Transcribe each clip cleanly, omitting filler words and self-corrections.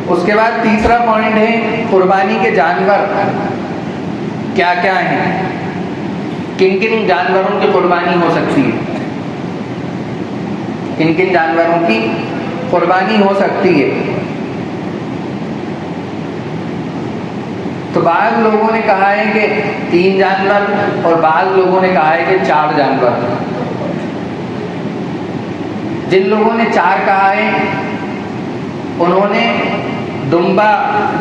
اس کے بعد تیسرا پوائنٹ ہے قربانی کے جانور کیا کیا ہیں، کن کن جانوروں کی قربانی ہو سکتی ہے، کن کن جانوروں کی قربانی ہو سکتی ہے۔ تو بعض لوگوں نے کہا ہے کہ 3 جانور اور بعض لوگوں نے کہا ہے کہ 4 جانور۔ جن لوگوں نے 4 کہا ہے انہوں نے دمبا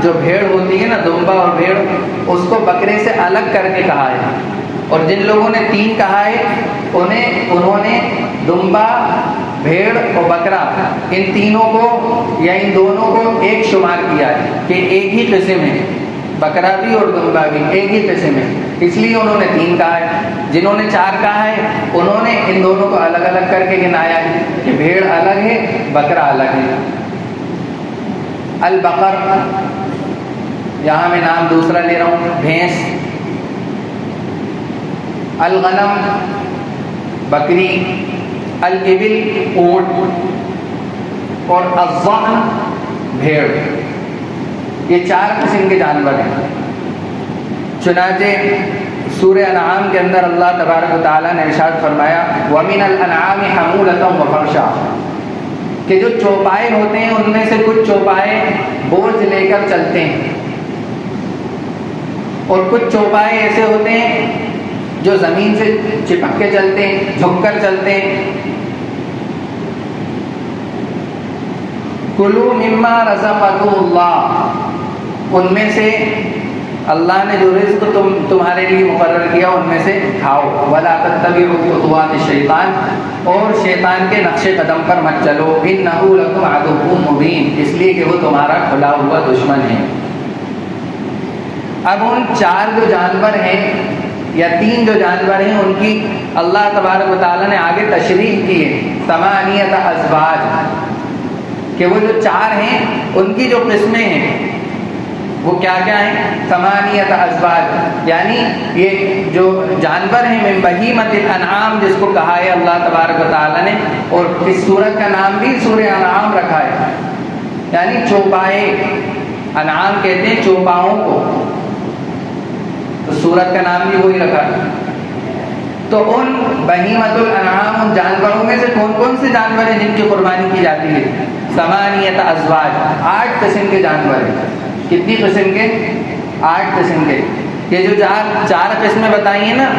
جو بھیڑ ہوتی ہے نا، دمبا اور بھیڑ، اس کو بکرے سے الگ کر کے کہا ہے، اور جن لوگوں نے 3 کہا ہے انہوں نے دمبا، بھیڑ اور بکرا، ان تینوں کو یا ان دونوں کو ایک شمار کیا ہے کہ ایک ہی قسم ہے، بکرا بھی اور دمبا بھی ایک ہی قسم ہے، اس لیے انہوں نے 3 کہا ہے۔ جنہوں نے 4 کہا ہے انہوں نے ان دونوں کو الگ الگ کر کے گنایا ہے کہ بھیڑ الگ ہے، بکرا الگ ہے۔ البقر، یہاں میں نام دوسرا لے رہا ہوں، بھینس۔ الغنم، بکری۔ الابل، اونٹ، اور الضأن، بھیڑ۔ یہ 4 قسم کے جانور ہیں۔ چنانچہ سورہ انعام کے اندر اللہ تبارک و تعالیٰ نے ارشاد فرمایا وَمِنَ الْأَنْعَامِ حَمُولَةً وَفَرْشًا، کہ جو چوپائے ہوتے ہیں ان میں سے کچھ چوپائے بوجھ لے کر چلتے ہیں، اور کچھ چوپائے ایسے ہوتے ہیں جو زمین سے چپک کے چلتے ہیں، جھک کر چلتے ہیں۔ کلوا مما رزقکم اللہ، ان میں سے اللہ نے جو رزق تمہارے لیے مقرر کیا ان میں سے کھاؤ۔ ولا تتبعوا خطوات الشیطان، اور شیطان کے نقش قدم پر مت چلو، انہ لکم عدو مبین، اس لیے کہ وہ تمہارا کھلا ہوا دشمن ہے۔ اب ان 4 جو جانور ہیں یا 3 جو جانور ہیں ان کی اللہ تبارک و تعالیٰ نے آگے تشریح کی ہے، ثمانیۃ ازواج، کہ وہ جو 4 ہیں ان کی جو قسمیں ہیں وہ کیا کیا ہیں؟ ثمانیۃ ازواج، یعنی یہ جو جانور ہیں من بہیمۃ الانعام، جس کو کہا ہے اللہ تبارک و تعالیٰ نے، اور اس سورت کا نام بھی سورہ انعام رکھا ہے، یعنی چوپائے، انعام کہتے ہیں چوپاؤں کو، تو سورت کا نام بھی وہی رکھا ہے۔ تو ان بہیمۃ الانعام، ان جانوروں میں سے کون کون سے جانور ہیں جن کی قربانی کی جاتی ہے؟ ثمانیۃ ازواج، 8 قسم کے جانور ہیں۔ کتنی قسم کے؟ 8 قسم کے۔ یہ جو 4 قسمیں بتائی ہیں نا،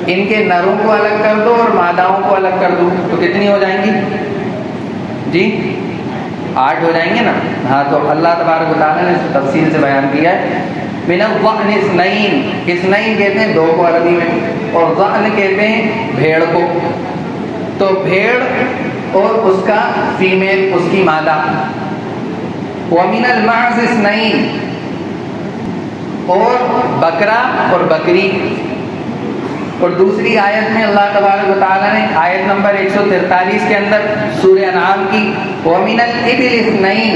ان کے نروں کو الگ کر دو اور ماداؤں کو الگ کر دو تو کتنی ہو جائیں گی؟ جی 8 ہو جائیں گے نا۔ ہاں، تو اللہ تبارک و تعالیٰ نے اس کو تفصیل سے بیان کیا ہے۔ من الضأن اثنین، اثنین کہتے ہیں 2 کو عربی میں، اور ضأن کہتے ہیں بھیڑ کو۔ تو بھیڑ اور اس کا فیمیل، اس کی مادہ۔ وَمِنَ الْمَعْزِ اثْنَيْنِ، اور بکرا اور بکری۔ اور دوسری آیت میں اللہ تبارک و تعالیٰ نے آیت نمبر 143 کے اندر سورہ انعام کی وَمِنَ الْإِبِلِ اثْنَيْنِ،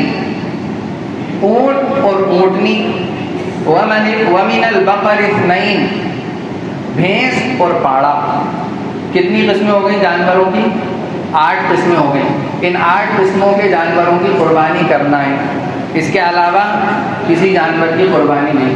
اونٹ اور اونٹنی۔ وَمِنَ الْبَقَرِ اثْنَيْنِ، بھینس اور پاڑا۔ کتنی قسمیں ہو گئی جانوروں کی؟ 8 قسمیں ہو گئی۔ ان 8 قسموں کے جانوروں کی قربانی کرنا ہے، اس کے علاوہ کسی جانور کی قربانی نہیں۔